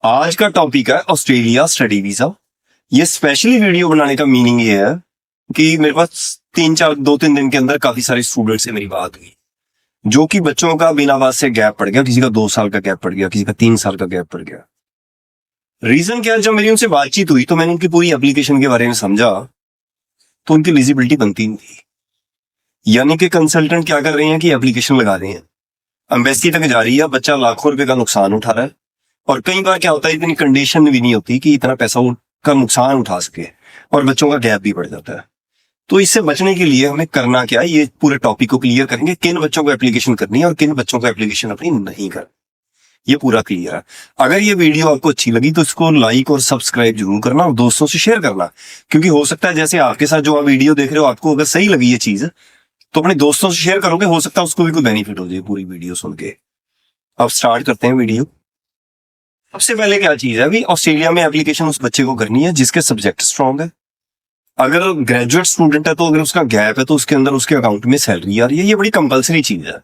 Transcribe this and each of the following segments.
आज का टॉपिक है ऑस्ट्रेलिया स्टडी वीजा। ये स्पेशली वीडियो बनाने का मीनिंग ये है कि मेरे पास 2-3 दिन के अंदर काफी सारे स्टूडेंट से मेरी बात हुई, जो कि बच्चों का बिना बात से गैप पड़ गया। किसी का 2 साल का गैप पड़ गया, किसी का 3 साल का गैप पड़ गया। रीजन क्या है? जब मेरी उनसे बातचीत हुई तो मैंने उनकी पूरी एप्लीकेशन के बारे में समझा तो उनकी एलिजिबिलिटी बनती नहीं थी। यानी कि कंसल्टेंट क्या कर रहे हैं कि एप्लीकेशन लगा रहे हैं, एम्बेसी तक जा रही है, बच्चा लाखों रुपए का नुकसान उठा रहा है। और कई बार क्या होता है, इतनी कंडीशन भी नहीं होती कि इतना पैसा का नुकसान उठा सके, और बच्चों का गैप भी बढ़ जाता है। तो इससे बचने के लिए हमें करना क्या है, ये पूरे टॉपिक को क्लियर करेंगे। किन बच्चों को एप्लीकेशन करनी है और किन बच्चों को एप्लीकेशन अपनी नहीं करनी, ये पूरा क्लियर है। अगर ये वीडियो आपको अच्छी लगी तो इसको लाइक और सब्सक्राइब जरूर करना और दोस्तों से शेयर करना, क्योंकि हो सकता है जैसे आपके साथ जो आप वीडियो देख रहे हो, आपको अगर सही लगी ये चीज तो अपने दोस्तों से शेयर करोगे, हो सकता है उसको भी कोई बेनिफिट हो जाए पूरी वीडियो सुन के। अब स्टार्ट करते हैं वीडियो। सबसे पहले क्या चीज है, अभी ऑस्ट्रेलिया में एप्लीकेशन उस बच्चे को करनी है जिसके सब्जेक्ट स्ट्रांग है। अगर ग्रेजुएट स्टूडेंट है तो अगर उसका गैप है तो उसके अंदर उसके अकाउंट में सैलरी आ रही है, ये बड़ी कंपलसरी चीज है।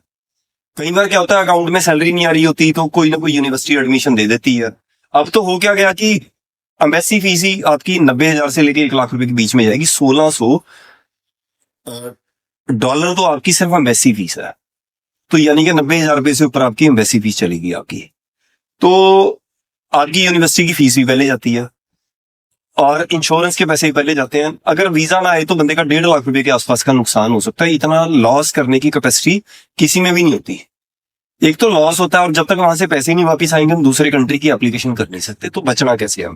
कई बार क्या होता है, अकाउंट में सैलरी नहीं आ रही होती तो कोई ना कोई यूनिवर्सिटी एडमिशन दे देती है। अब तो हो क्या गया कि एमएससी फीस ही आपकी 90,000 से लेके 1 लाख रुपए के बीच में जाएगी। $1,600 तो आपकी सिर्फ एम्बेसी फीस है। तो यानी कि 90,000 रुपए से ऊपर आपकी एम्बेसी फीस चलेगी आपकी। तो आपकी यूनिवर्सिटी की फीस भी पहले जाती है और इंश्योरेंस के पैसे भी पहले जाते हैं। अगर वीजा ना आए तो बंदे का 1.5 लाख रुपए के आसपास का नुकसान हो सकता है। इतना लॉस करने की कैपेसिटी किसी में भी नहीं होती। एक तो लॉस होता है, और जब तक वहां से पैसे नहीं वापिस आएंगे हम दूसरे कंट्री की एप्लीकेशन कर नहीं सकते। तो बचना कैसे है?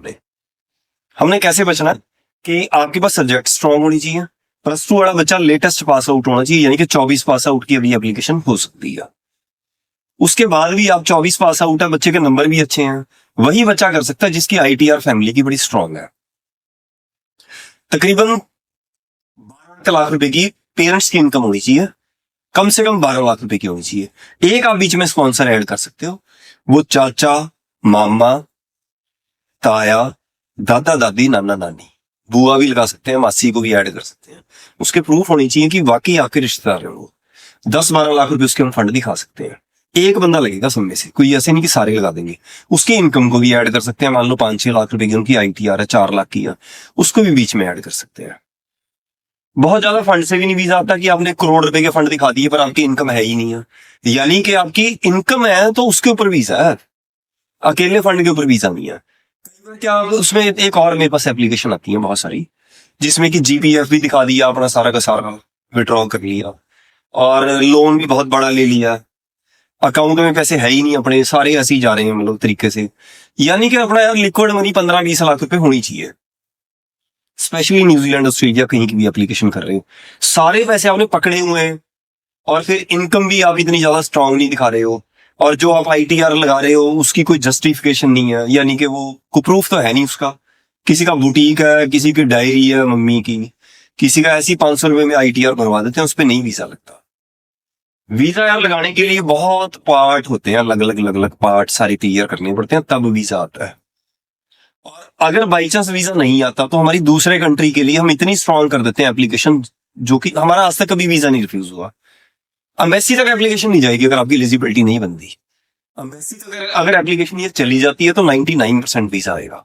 हमने कैसे बचना है कि आपके पास सब्जेक्ट स्ट्रांग होनी चाहिए, +2 वाला बच्चा लेटेस्ट पास आउट होना चाहिए, यानी कि 24 पास आउट की अभी एप्लीकेशन हो सकती है। उसके बाद भी आप 24 पास आउट है, बच्चे के नंबर भी अच्छे हैं, वही बच्चा कर सकता है जिसकी आईटीआर फैमिली की बड़ी स्ट्रांग है। तकरीबन 12 लाख रुपए की पेरेंट्स की इनकम होनी चाहिए, कम से कम 12 लाख रुपए की होनी चाहिए। एक आप बीच में स्पॉन्सर ऐड कर सकते हो, वो चाचा, मामा, ताया, दादा दादी, नाना नानी, बुआ भी लगा सकते हैं, मासी को भी ऐड कर सकते हैं। उसके प्रूफ होनी चाहिए कि वाकई आपके रिश्तेदार हैं वो। 10-12 लाख रुपए उसके हम फंड दिखा सकते हैं। एक बंदा लगेगा सब में से, कोई ऐसे नहीं कि सारे लगा देंगे। उसकी इनकम को भी ऐड कर सकते हैं। मान लो 5-6 लाख रुपए की उनकी आईटीआर है, 4 लाख की है, उसको भी बीच में ऐड कर सकते हैं। बहुत ज्यादा फंड से भी नहीं वीजा आता कि आपने करोड़ रुपए के फंड दिखा दिए पर आपकी इनकम है ही नहीं है। यानी कि आपकी इनकम है तो उसके ऊपर वीजा है, अकेले फंड के ऊपर वीजा नहीं है। क्या उसमें एक और मेरे पास एप्लीकेशन आती है बहुत सारी, जिसमें कि जीपीएफ भी दिखा दिया, अपना सारा का सारा विड्रॉ कर लिया और लोन भी बहुत बड़ा ले लिया, अकाउंट में पैसे है ही नहीं अपने, सारे ऐसे ही जा रहे हैं मतलब तरीके से। यानी कि अपना यार लिक्विड मनी 15-20 लाख रुपए होनी चाहिए। स्पेशली न्यूजीलैंड, ऑस्ट्रेलिया, कहीं की भी एप्लीकेशन कर रहे हो, सारे पैसे आपने पकड़े हुए हैं और फिर इनकम भी आप इतनी ज्यादा स्ट्रांग नहीं दिखा रहे हो, और जो आप आईटीआर लगा रहे हो उसकी कोई जस्टिफिकेशन नहीं है, यानी कि वो कोई प्रूफ तो है नहीं उसका। किसी का बुटीक है, किसी की डायरी है मम्मी की, किसी का ऐसी 500 रुपए में आईटीआर भरवा देते हैं, उस पर नहीं वीजा लगता। वीजा यार लगाने के लिए बहुत पार्ट होते हैं, अलग अलग पार्ट सारे क्लियर करने पड़ते हैं, तब वीजा आता है। और अगर बाई चांस वीजा नहीं आता तो हमारी दूसरे कंट्री के लिए हम इतनी स्ट्रांग कर देते हैं एप्लीकेशन, जो कि हमारा आज तक कभी वीजा नहीं रिफ्यूज हुआ। एम्बेसी तक एप्लीकेशन नहीं जाएगी अगर आपकी एलिजिबिलिटी नहीं बनती। एम्बेसी तक अगर एप्लीकेशन ये चली जाती है तो 99% वीजा आएगा।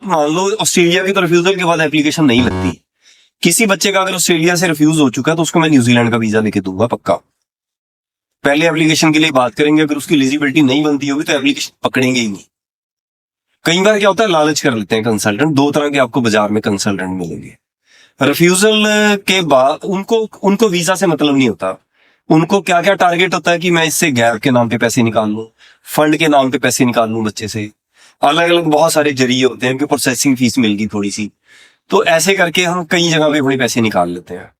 मान लो ऑस्ट्रेलिया की तो रिफ्यूजल के बाद एप्लीकेशन नहीं लगती। किसी बच्चे का अगर ऑस्ट्रेलिया से रिफ्यूज हो चुका है तो उसको मैं न्यूजीलैंड का वीजा लेके दूंगा पक्का। पहले एप्लीकेशन के लिए बात करेंगे, अगर उसकी एलिजिबिलिटी नहीं बनती होगी तो एप्लीकेशन पकड़ेंगे ही नहीं। कई बार क्या होता है, लालच कर लेते हैं कंसल्टेंट। 2 तरह के आपको बाजार में कंसल्टेंट मिलेंगे। रिफ्यूजल के बाद उनको वीजा से मतलब नहीं होता। उनको क्या क्या टारगेट होता है कि मैं इससे गैप के नाम पे पैसे निकाल लूं, फंड के नाम पे पैसे निकाल लूं बच्चे से। अलग अलग बहुत सारे जरिए होते हैं कि प्रोसेसिंग फीस मिल गई थोड़ी सी, तो ऐसे करके हम कई जगह पे अपने पैसे निकाल लेते हैं।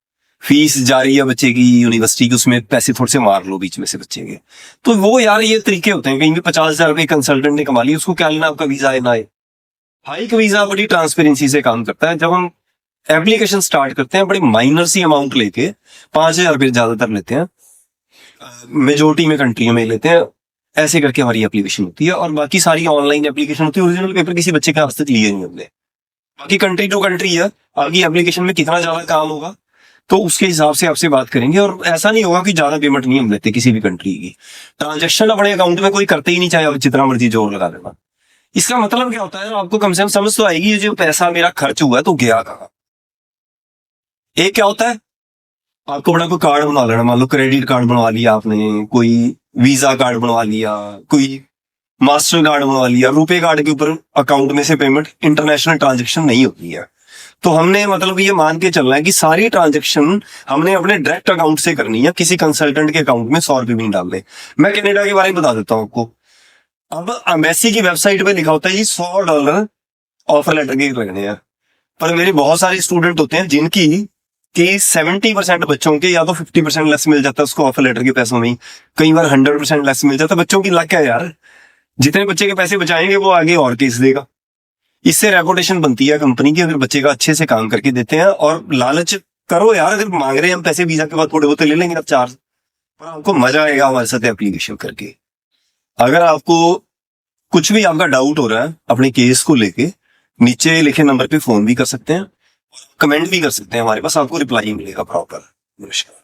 फीस जारी है बच्चे की यूनिवर्सिटी की, उसमें पैसे थोड़े से मार लो बीच में से बच्चे के। तो वो यार ये तरीके होते हैं। कहीं भी 50,000 रुपए कंसल्टेंट ने कमा लिया, उसको क्या लेना आपका वीजा है ना है। हाइक वीजा बड़ी ट्रांसपेरेंसी से काम करता है। जब हम एप्लीकेशन स्टार्ट करते हैं बड़ी माइनर सी अमाउंट लेके, 5,000 रुपये ज्यादातर लेते हैं, मेजोरिटी में कंट्रियों में लेते हैं। ऐसे करके हमारी एप्लीकेशन होती है और बाकी सारी ऑनलाइन एप्लीकेशन होती है। ओरिजिनल पेपर किसी बच्चे का आज तक लिए नहीं हमने। बाकी कंट्री टू कंट्री है, आपकी एप्लीकेशन में कितना ज्यादा काम होगा तो उसके हिसाब से आपसे बात करेंगे। और ऐसा नहीं होगा कि ज्यादा पेमेंट नहीं हम लेते किसी भी कंट्री की। ट्रांजेक्शन अपने अकाउंट में कोई करते ही नहीं, चाहे आप जितना मर्जी जोर लगा देना। इसका मतलब क्या होता है, आपको कम से कम समझ तो आएगी, ये जो पैसा मेरा खर्च हुआ है तो गया कहाँ। एक क्या होता है, आपको बड़ा कोई कार्ड बना लेना, मान लो क्रेडिट कार्ड बनवा लिया आपने, कोई वीजा कार्ड बनवा लिया, कोई मास्टर कार्ड बनवा लिया, रुपए कार्ड के ऊपर अकाउंट में से पेमेंट इंटरनेशनल ट्रांजैक्शन नहीं होती है। तो हमने मतलब ये मान के चलना है कि सारी ट्रांजैक्शन हमने अपने डायरेक्ट अकाउंट से करनी है, किसी कंसल्टेंट के अकाउंट में 100 रुपए भी नहीं डालने। मैं कनाडा के बारे में बता देता हूँ आपको। अब एम्बेसी की वेबसाइट पे लिखा होता है जी $100 ऑफर लेटर के लगने हैं, पर मेरे बहुत सारे स्टूडेंट होते हैं जिनकी कि 70% बच्चों के या तो 50% लेस मिल जाता है उसको ऑफर लेटर के पैसों में ही, कई बार 100% लेस मिल जाता है। बच्चों की लक है यार, जितने बच्चे के पैसे बचाएंगे वो आगे और केस देगा। इससे रेपुटेशन बनती है कंपनी की, अगर बच्चे का अच्छे से काम करके देते हैं। और लालच करो यार, अगर मांग रहे हैं हम पैसे वीजा के बाद थोड़े बहुत ले लेंगे आप चार्ज, पर आपको मजा आएगा हमारे साथ एप्लीकेशन करके। अगर आपको कुछ भी आपका डाउट हो रहा है अपने केस को लेके, नीचे लिखे नंबर पे फोन भी कर सकते हैं, कमेंट भी कर सकते हैं, हमारे पास आपको रिप्लाई मिलेगा प्रॉपर। नमस्कार।